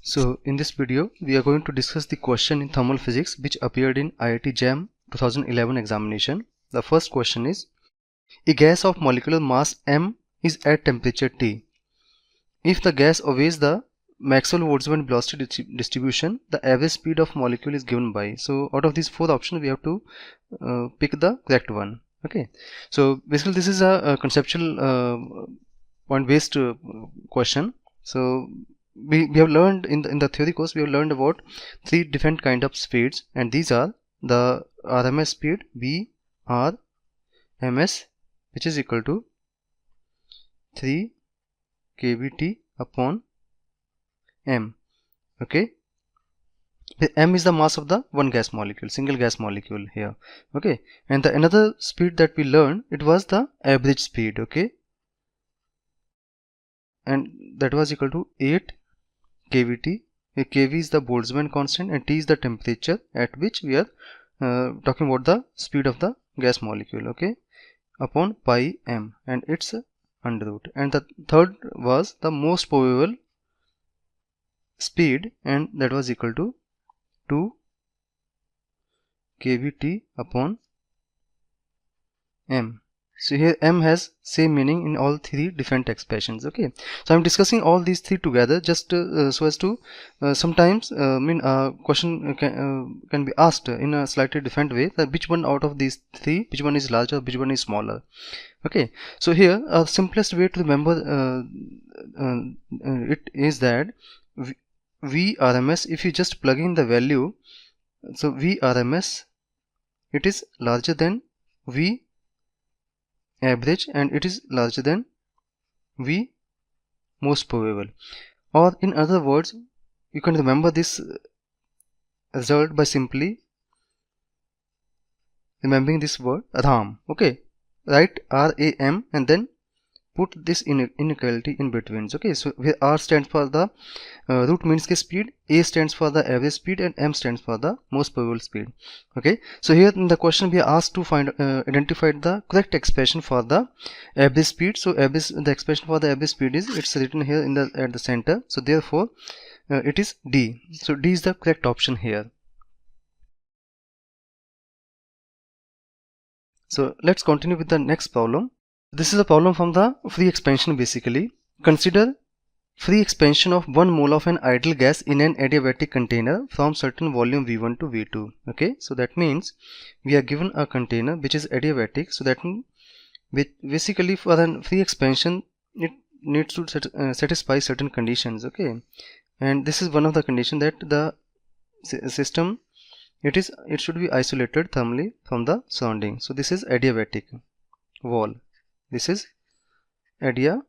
So in this video we are going to discuss the question in thermal physics which appeared in IIT-JAM 2011 examination. The first question is, a gas of molecular mass m is at temperature T. If the gas obeys the Maxwell-Boltzmann velocity distribution, the average speed of molecule is given by. So out of these four options we have to pick the correct one. Okay, so basically this is a conceptual point-based question. So we have learned in the theory course, we have learned about three different kind of speeds, and these are the RMS speed V R ms, which is equal to 3 kVt upon m. Okay, m is the mass of the one gas molecule, single gas molecule here. Okay, and the another speed that we learned, it was the average speed. Okay, and that was equal to 8 kVt. kV is the Boltzmann constant and T is the temperature at which we are talking about the speed of the gas molecule. Okay, upon pi m, and it's under root. And the third was the most probable speed, and that was equal to 2 kVt upon m. So here m has same meaning in all three different expressions. Okay, so I'm discussing all these three together just so as to sometimes question can be asked in a slightly different way, that which one out of these three, which one is larger, which one is smaller. Okay, so here simplest way to remember it is that Vrms, if you just plug in the value, so Vrms, it is larger than V average and it is larger than V most probable. Or in other words, you can remember this result by simply remembering this word RAM. Okay, write RAM and then put this inequality in between. Okay, so where R stands for the root means के speed, A stands for the average speed, and M stands for the most probable speed. Okay, so here in the question we are asked to find identify the correct expression for the average speed. So the expression for the average speed is, it's written here in the at the center, so therefore it is D. So D is the correct option here. So let's continue with the next problem. This is a problem from the free expansion. Basically, consider free expansion of 1 mole of an ideal gas in an adiabatic container from certain volume V1 to V2. Okay, so that means we are given a container which is adiabatic. So that means basically for a free expansion it needs to satisfy certain conditions. Okay, and this is one of the conditions, that the system it should be isolated thermally from the surrounding. So this is adiabatic wall. This is adiabatic.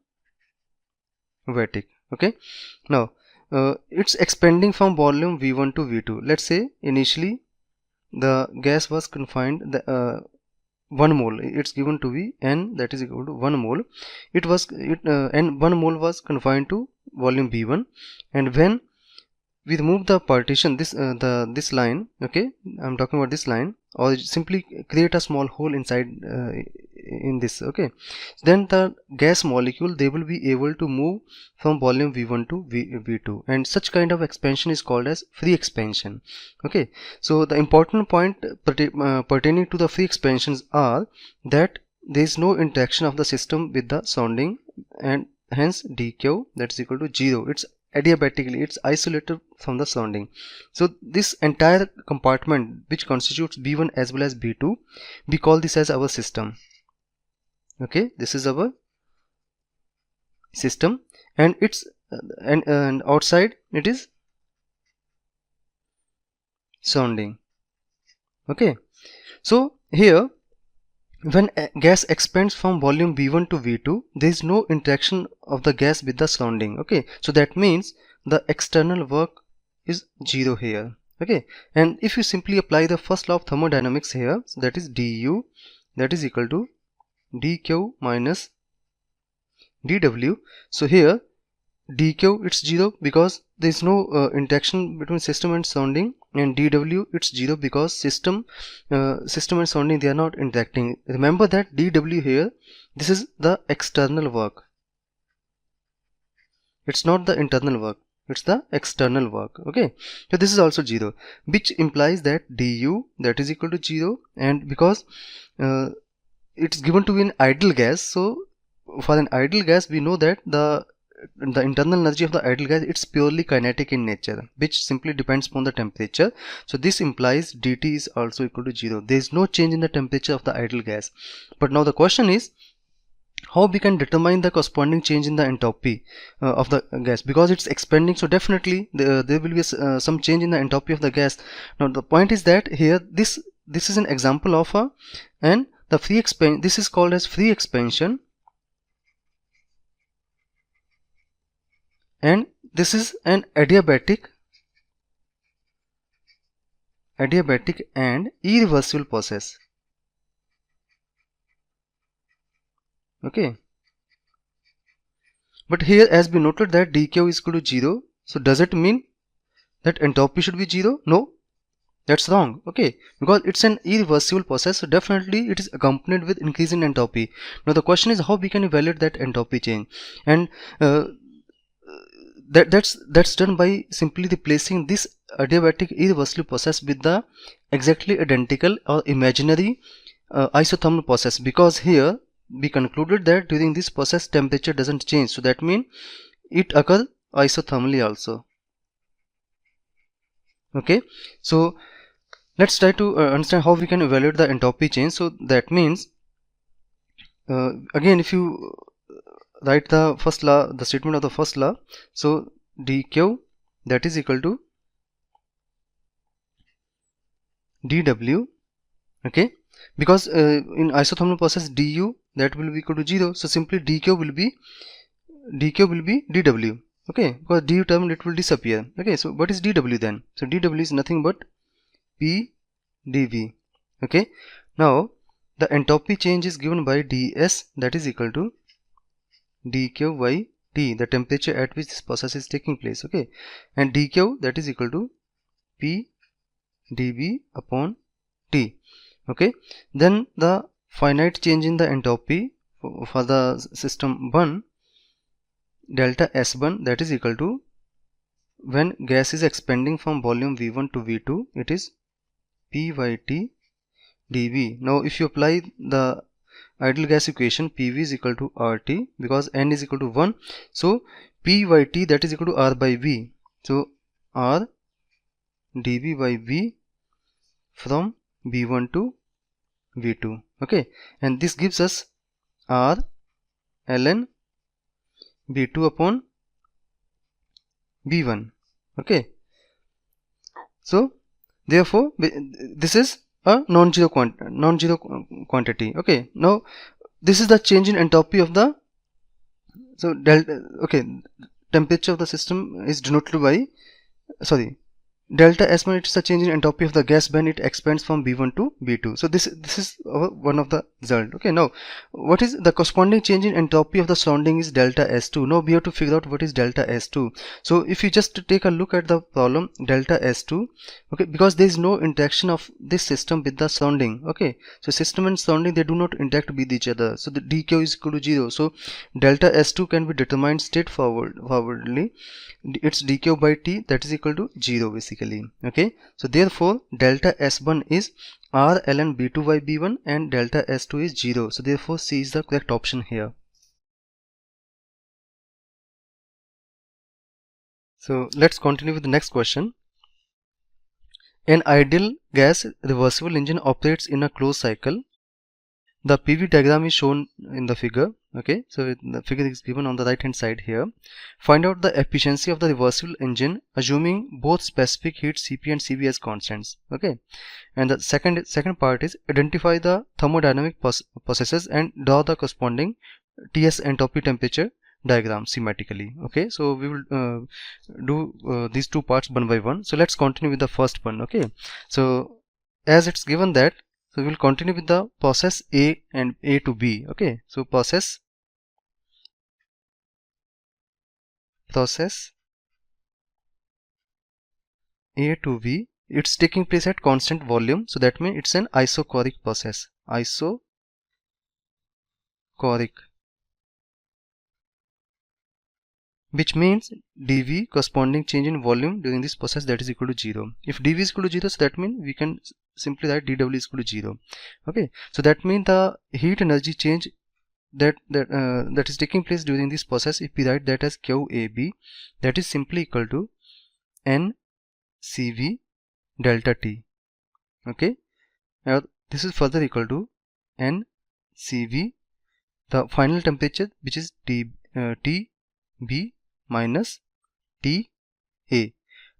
Okay, now it's expanding from volume V1 to V2. Let's say initially the gas was confined, the 1 mole, it's given to be N, that is equal to 1 mole. And 1 mole was confined to volume V1, and when we remove the partition, this line, okay, I'm talking about this line, or simply create a small hole inside in this. Okay, then the gas molecule, they will be able to move from volume V1 to V2, and such kind of expansion is called as free expansion. Okay, so the important point pertaining to the free expansions are that there is no interaction of the system with the surrounding, and hence dq, that is equal to 0. It's adiabatically, it's isolated from the surrounding. So this entire compartment which constitutes B1 as well as B2, we call this as our system. Okay, this is our system, and it's and outside it is surrounding. Okay, so here when a gas expands from volume V1 to V2, there is no interaction of the gas with the surrounding. Okay, so that means the external work is 0 here. Okay, and if you simply apply the first law of thermodynamics here, so that is du, that is equal to dq minus dw. So here dq, it's 0 because there is no interaction between system and surrounding, and dw, it's 0 because system and surrounding, they are not interacting. Remember that dw here, this is the external work, it's not the internal work. it's the external work. Okay, so this is also 0, which implies that du that is equal to 0, and because it's given to be an ideal gas, so for an ideal gas we know that the internal energy of the ideal gas, it's purely kinetic in nature, which simply depends upon the temperature. So this implies dt is also equal to 0. There is no change in the temperature of the ideal gas. But now the question is how we can determine the corresponding change in the entropy of the gas, because it's expanding, so definitely there will be some change in the entropy of the gas. Now the point is that here this is an example of a, and the free expansion, this is called as free expansion, and this is an adiabatic and irreversible process. Okay, but here as we noted that dq is equal to 0, so does it mean that entropy should be 0? No, that's wrong. Okay, because it's an irreversible process, so definitely it is accompanied with increase in entropy. Now the question is how we can evaluate that entropy change, and that's done by simply replacing this adiabatic irreversible process with the exactly identical or imaginary isothermal process, because here we concluded that during this process temperature doesn't change, so that means it occurs isothermally also. Okay, so let's try to understand how we can evaluate the entropy change. So that means again, if you write the first law, the statement of the first law, so dq that is equal to dw. Okay, because in isothermal process du that will be equal to 0, so simply dq will be dw. Okay, because du term it will disappear. Okay, so what is dw then? So dw is nothing but p dv. Okay, now the entropy change is given by ds that is equal to dq by T, the temperature at which this process is taking place. Okay, and dq that is equal to p dv upon T. Okay, then the finite change in the entropy for the system 1, delta S1 that is equal to, when gas is expanding from volume V1 to V2, it is P by T dV. Now if you apply the ideal gas equation, PV is equal to RT, because N is equal to 1, so P by T that is equal to R by V, so R dV by V from V1 to V2. Okay, and this gives us R ln V2 upon V1. Okay, so therefore this is a non-zero quantity. Okay, now this is the change in entropy of the, so delta, okay, temperature of the system is denoted by, sorry, delta S1, it's the change in entropy of the gas when it expands from V1 to V2. So this is one of the result. Okay, now what is the corresponding change in entropy of the surrounding is delta S2. Now we have to figure out what is delta S2. So if you just take a look at the problem, delta S2, okay, because there is no interaction of this system with the surrounding. Okay, so system and surrounding, they do not interact with each other, so the dq is equal to 0. So delta S2 can be determined straightforwardly. It's dq by T that is equal to 0 basically. Okay, so therefore delta S1 is R ln B2 by B1 and delta S2 is 0, so therefore C is the correct option here. So let's continue with the next question. An ideal gas reversible engine operates in a closed cycle. The PV diagram is shown in the figure. Okay, so the figure is given on the right hand side here. Find out the efficiency of the reversible engine assuming both specific heat Cp and Cv as constants. Okay, and the second part is identify the thermodynamic processes and draw the corresponding Ts entropy temperature diagram schematically. Okay, so we will do these two parts one by one. So let's continue with the first one. Okay, so as it's given that, so we will continue with the process A and A to B. Okay, so process A to B, it's taking place at constant volume, so that means it's an isochoric process. Isochoric. which means dV corresponding change in volume during this process, that is equal to 0. If dV is equal to 0, so that means we can simply write dW is equal to 0. Okay, so that means the heat energy change that is taking place during this process, if we write that as QAB, that is simply equal to NCV delta T. Okay, now this is further equal to NCV, the final temperature, which is TB minus TA.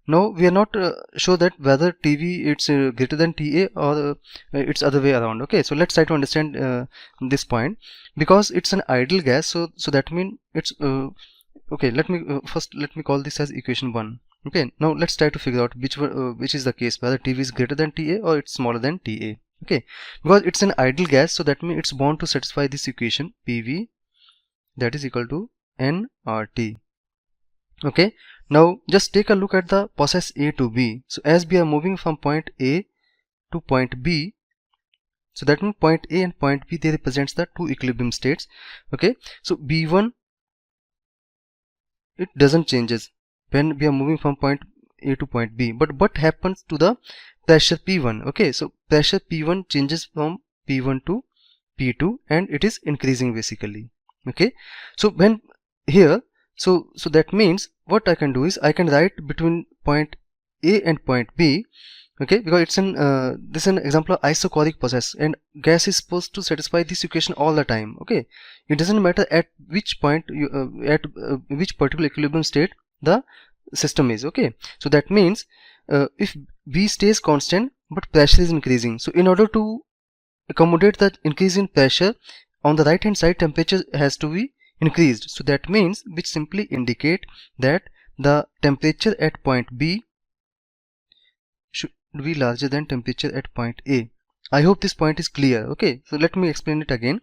Now we are not sure that whether TV it's greater than TA or it's other way around. Okay, so let's try to understand this point. Because it's an ideal gas, so that means it's okay. Let me call this as equation 1. Okay, now let's try to figure out which is the case, whether TV is greater than TA or it's smaller than TA. Okay, because it's an ideal gas, so that means it's bound to satisfy this equation PV, that is equal to nRT. Okay, now just take a look at the process A to B. So as we are moving from point A to point B, so that means point A and point B, they represents the two equilibrium states. Okay, so B1, it doesn't changes when we are moving from point A to point B, but what happens to the pressure P1? Okay, so pressure P1 changes from P1 to P2 and it is increasing basically. Okay, so when here, so that means what I can do is I can write between point A and point B. Okay, because it's an this is an example of isochoric process and gas is supposed to satisfy this equation all the time. Okay, it doesn't matter at which point you which particular equilibrium state the system is. Okay, so that means if B stays constant but pressure is increasing, so in order to accommodate the increase in pressure, on the right hand side temperature has to be increased. So that means, which simply indicate that the temperature at point B should be larger than temperature at point A. I hope this point is clear. Okay, so let me explain it again.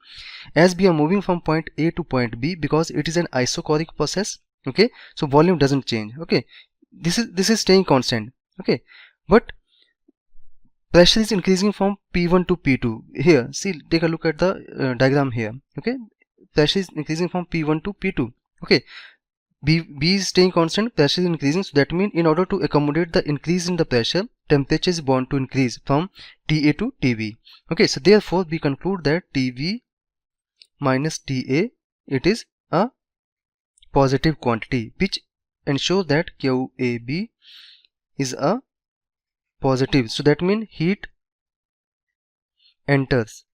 As we are moving from point A to point B, because it is an isochoric process, okay, so volume doesn't change. Okay, this is staying constant. Okay, but pressure is increasing from P1 to P2. Here, see, take a look at the diagram here. Okay, pressure is increasing from P1 to P2. Okay, B is staying constant, pressure is increasing. So that means in order to accommodate the increase in the pressure, temperature is bound to increase from TA to TB. Okay, so therefore we conclude that TB minus TA, it is a positive quantity, which ensures that QAB is a positive. So that means heat enters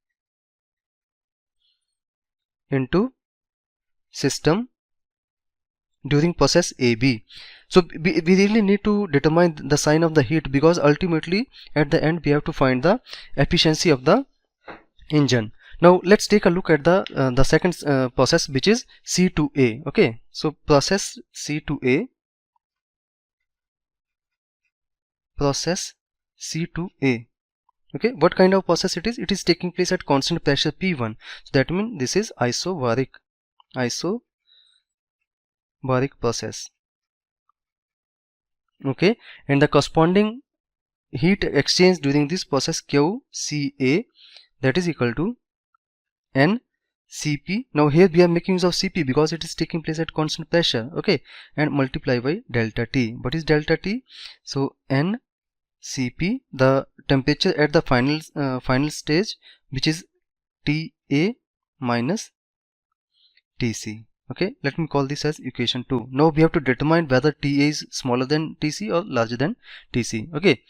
into system during process AB. So we really need to determine the sign of the heat, because ultimately at the end we have to find the efficiency of the engine. Now let's take a look at the second process, which is C2A. Okay, so process C2A, process C2A. Okay, what kind of process it is? It is taking place at constant pressure P1. So that means this is isobaric process. Okay, and the corresponding heat exchange during this process QCA, that is equal to NCP. Now here we are making use of CP because it is taking place at constant pressure. Okay, and multiply by delta T. What is delta T? So NCP, the temperature at the final stage, which is TA minus TC. Okay, let me call this as equation 2. Now we have to determine whether TA is smaller than TC or larger than TC. Okay,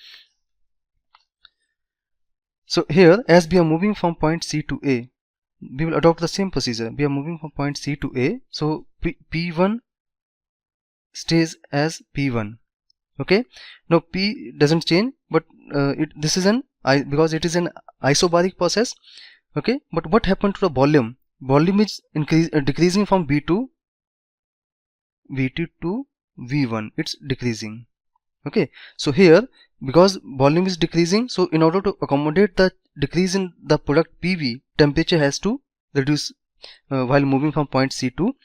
so here as we are moving from point C to A, we will adopt the same procedure. We are moving from point C to A, so P1 stays as P1. Okay, now P doesn't change, but this is because it is an isobaric process. Okay, but what happened to the volume? Volume is decreasing from V2 to V1. It's decreasing. Okay, so here because volume is decreasing, so in order to accommodate the decrease in the product PV, temperature has to reduce while moving from point C to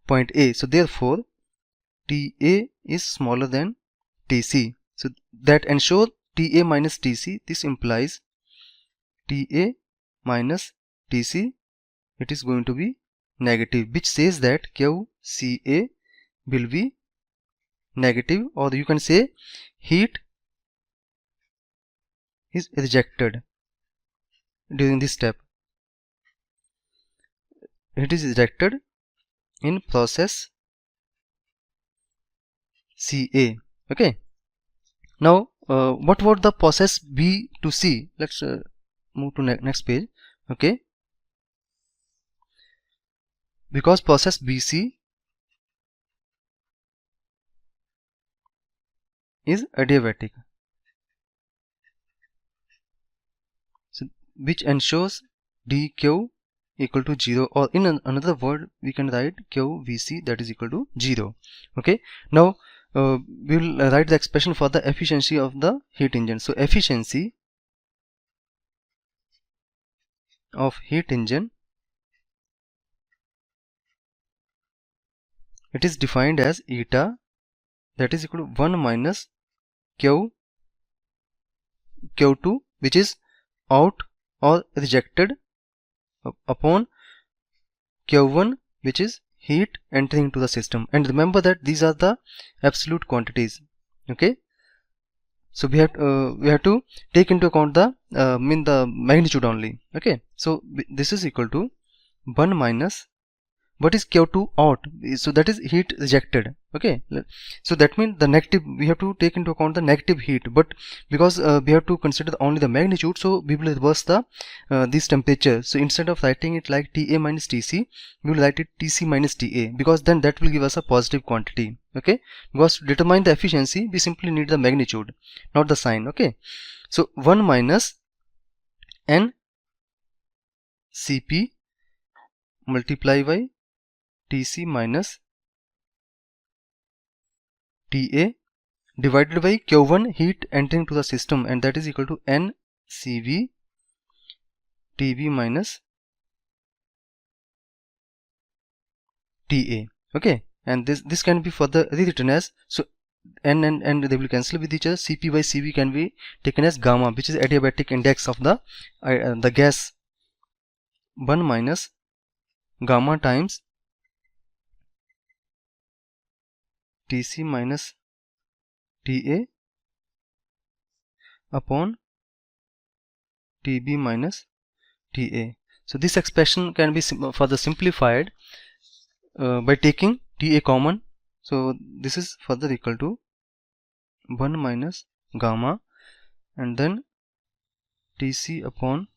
point A. So therefore TA is smaller than TC. So that ensure TA minus TC. This implies TA minus TC, it is going to be negative, which says that QCA will be negative, or you can say heat is rejected during this step. It is rejected in process CA. Okay. Now what about the process B to C? Let's move to next page. Okay. Because process BC is adiabatic, so which ensures dq equal to 0, or in another word we can write qvc that is equal to 0. Okay. Now we will write the expression for the efficiency of the heat engine. So efficiency of heat engine, it is defined as eta that is equal to 1 minus q2, which is out or rejected, upon q1, which is heat entering into the system. And remember that these are the absolute quantities. Okay. So we have to take into account the the magnitude only. Okay. So this is equal to 1 minus what is q2 out, so that is heat rejected. Okay. So that means the negative, we have to take into account the negative heat, but because we have to consider only the magnitude, so we will reverse the this temperature. So instead of writing it like Ta minus Tc, we will write it Tc minus Ta, because then that will give us a positive quantity. Okay. Because to determine the efficiency, we simply need the magnitude, not the sign. Okay. So 1 minus n Cp multiply by Tc minus Ta divided by Q1 heat entering to the system, and that is equal to NCV Tv minus Ta. Okay. And this can be further rewritten as, so n and they will cancel with each other. Cp by Cv can be taken as gamma, which is adiabatic index of the gas. 1 minus gamma times Tc minus Ta upon Tb minus Ta. So this expression can be further simplified by taking Ta common. So this is further equal to 1 minus gamma and then Tc upon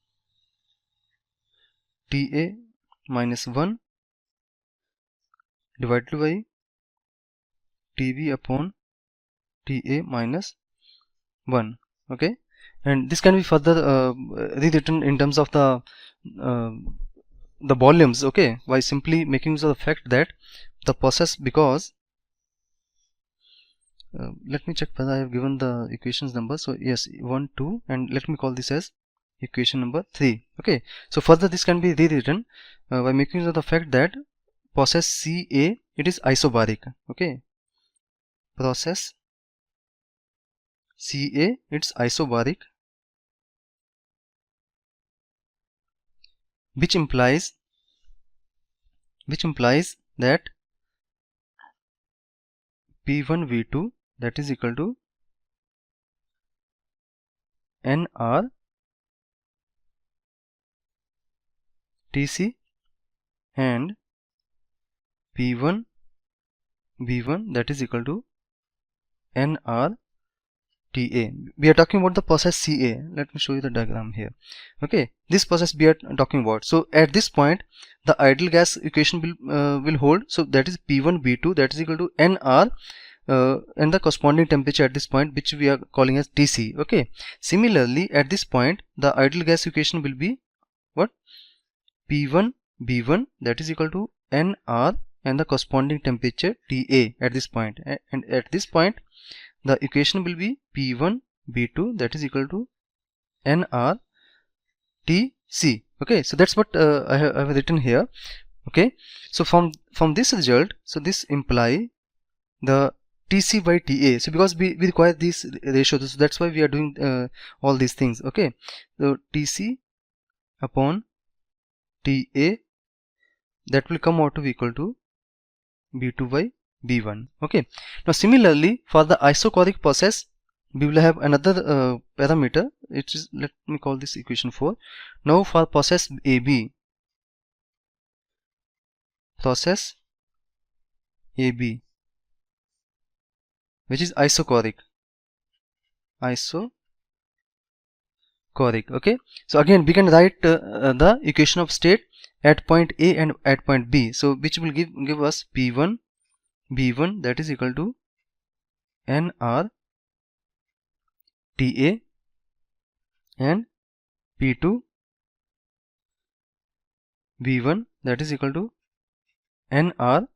Ta minus 1 divided by Tb upon Ta minus 1. Okay. And this can be further rewritten in terms of the volumes. Okay, by simply making use of the fact that the process, because let me check whether I have given the equations number. So yes, 1 2, and let me call this as equation number 3. Okay. So further this can be rewritten by making use of the fact that process CA, it is isobaric. Okay. Process CA, it's isobaric, which implies that P1 V2 that is equal to NR Tc and P1 V1 that is equal to NR Ta. We are talking about the process Ca. Let me show you the diagram here. Okay, this process we are talking about. So at this point, the ideal gas equation will hold. So that is P1 V2 that is equal to NR and the corresponding temperature at this point, which we are calling as Tc. Okay. Similarly, at this point, the ideal gas equation will be what? P1 V1 that is equal to NR and the corresponding temperature Ta at this point. And at this point, the equation will be P1 B2 that is equal to NR Tc. Okay, so that's what I have written here. Okay, so from this result, so this imply the Tc by Ta. So because we require these ratios, so that's why we are doing all these things. Okay, so Tc upon Ta, that will come out to be equal to B2 by B1. Okay. Now similarly for the isochoric process we will have another parameter, it is, let me call this equation 4. Now for process AB, which is isochoric. Okay, so again we can write the equation of state at point A and at point B, so which will give us P1 B1 that is equal to nR TA and P2 B1 that is equal to nR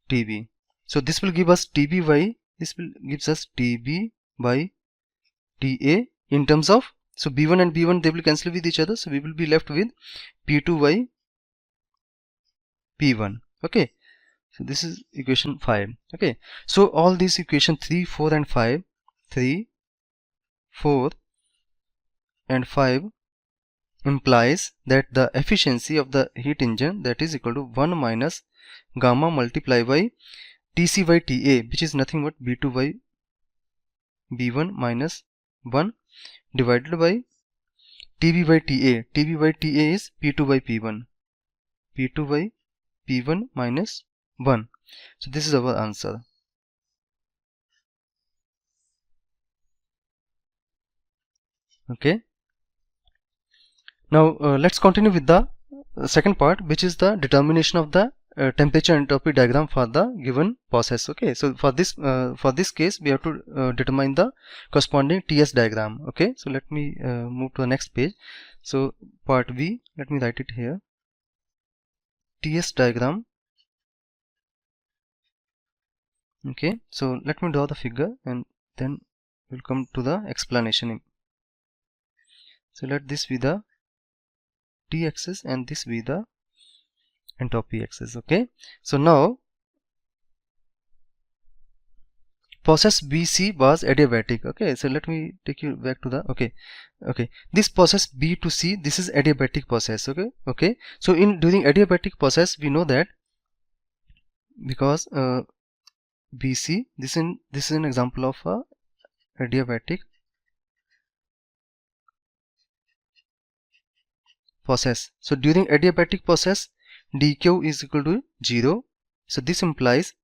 TB. So this will give us TB by, this will gives us TB by TA in terms of, so B1 and B1 they will cancel with each other, so we will be left with P2 by P1. Okay, so this is equation 5. Okay, so all these equation 3, 4 and 5, 3, 4 and 5 implies that the efficiency of the heat engine that is equal to 1 minus gamma multiplied by Tc by Ta, which is nothing but B2 by B1 minus 1 divided by Tb by Ta. Tb by Ta is P2 by P1. P2 by P1 minus 1. So this is our answer. Okay. Now let's continue with the second part, which is the determination of the temperature entropy diagram for the given process. Okay, so for this case we have to determine the corresponding TS diagram. Okay, so let me move to the next page. So part B, let me write it here, TS diagram. Okay, so let me draw the figure and then we'll come to the explanation. So let this be the T axis and this be the entropy axis. Okay, so now process BC was adiabatic. Okay, so let me take you back to the okay, this process B to C, this is adiabatic process. Okay, so during adiabatic process we know that because BC, this is an example of a adiabatic process. So during adiabatic process dq is equal to 0, so this implies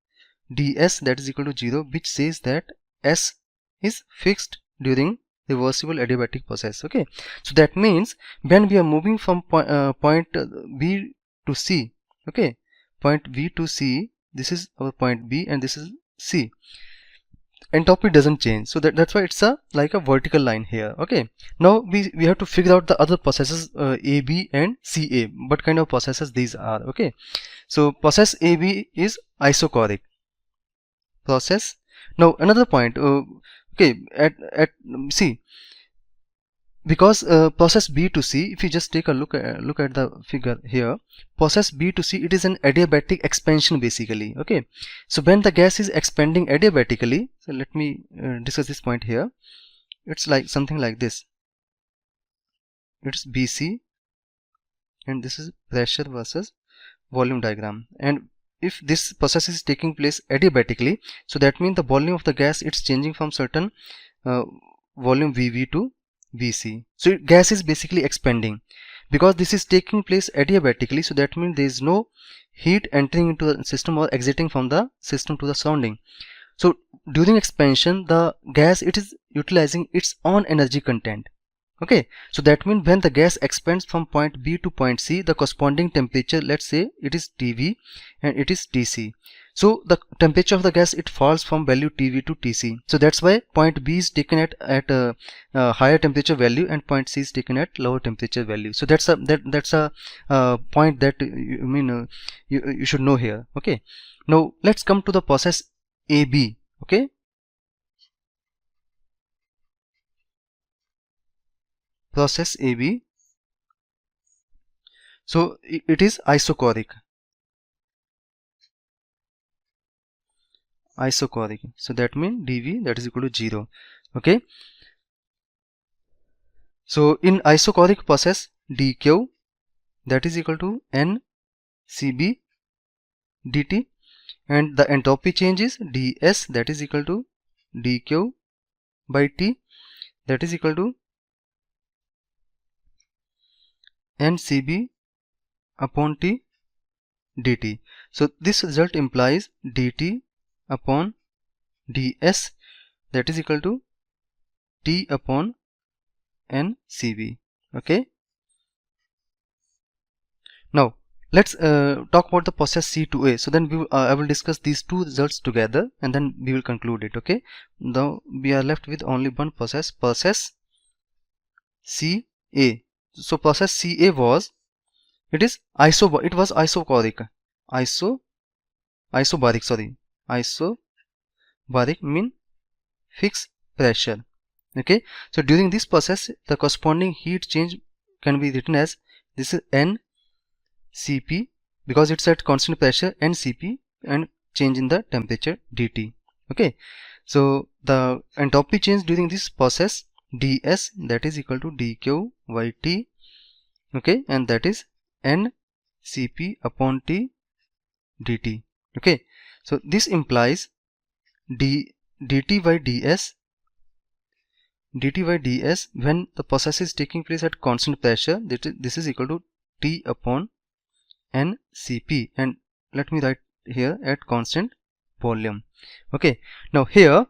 ds that is equal to 0, which says that S is fixed during reversible adiabatic process. Okay, so that means when we are moving from point B to C, okay, point B to C, this is our point B and this is C, entropy doesn't change, so that's why it's like a vertical line here. Okay, now we have to figure out the other processes A, B and CA, what kind of processes these are. Okay, so process AB is isochoric process. Now another point, okay, see, because process B to C, if you just take a look at the figure here, process B to C, it is an adiabatic expansion basically. Okay, so when the gas is expanding adiabatically, so let me discuss this point here. It's like something like this. It's BC and this is pressure versus volume diagram, and if this process is taking place adiabatically, so that means the volume of the gas, it's changing from certain volume VV to VC. So gas is basically expanding because this is taking place adiabatically, so that means there is no heat entering into the system or exiting from the system to the surrounding. So during expansion the gas, it is utilizing its own energy content. Okay, so that means when the gas expands from point B to point C, the corresponding temperature, let's say it is TV and it is TC. So the temperature of the gas, it falls from value TV to TC. So that's why point B is taken at a higher temperature value and point C is taken at lower temperature value. So that's a point that you should know here. Okay, now let's come to the process AB. Okay, process AB. So it is isochoric. So that means dV that is equal to 0. Okay, so in isochoric process dq that is equal to n Cb dt. and the entropy change is ds, that is equal to dq by t, that is equal to ncb upon t dt. So this result implies dt upon ds, that is equal to t upon ncb. Okay, now let's talk about the process C to A. So then I will discuss these two results together and then we will conclude it. Okay, now we are left with only one process, process CA. So process CA was, it was isobaric, isobaric mean fixed pressure. Okay, so during this process the corresponding heat change can be written as, this is Ncp, because it's at constant pressure, Ncp, and change in the temperature dt. Okay, so the entropy change during this process ds, that is equal to dq by t. Okay, and that is Ncp upon t dt. Okay, so this implies dt by ds when the process is taking place at constant pressure, this is equal to t upon Ncp, and let me write here at constant volume. Okay, now here,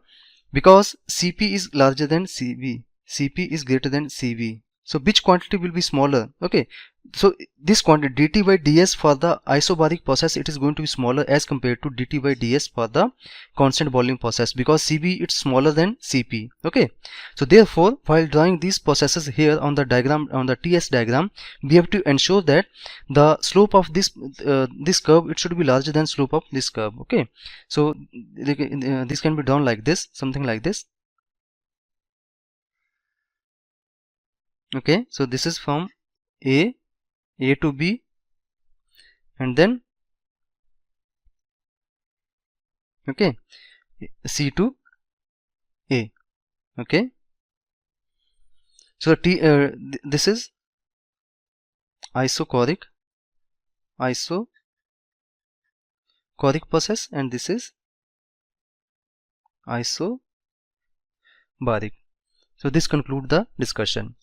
because Cp is larger than Cv, Cp is greater than Cv, so which quantity will be smaller? Okay, so this quantity dt by ds for the isobaric process, it is going to be smaller as compared to dt by ds for the constant volume process, because Cv it's smaller than Cp. Okay, so therefore while drawing these processes here on the diagram, on the TS diagram, we have to ensure that the slope of this curve, it should be larger than slope of this curve. Okay, so this can be done like this, something like this. Okay, so this is from A to B, and then okay, C to A. Okay, so this is isochoric process, and this is isobaric. So this concludes the discussion.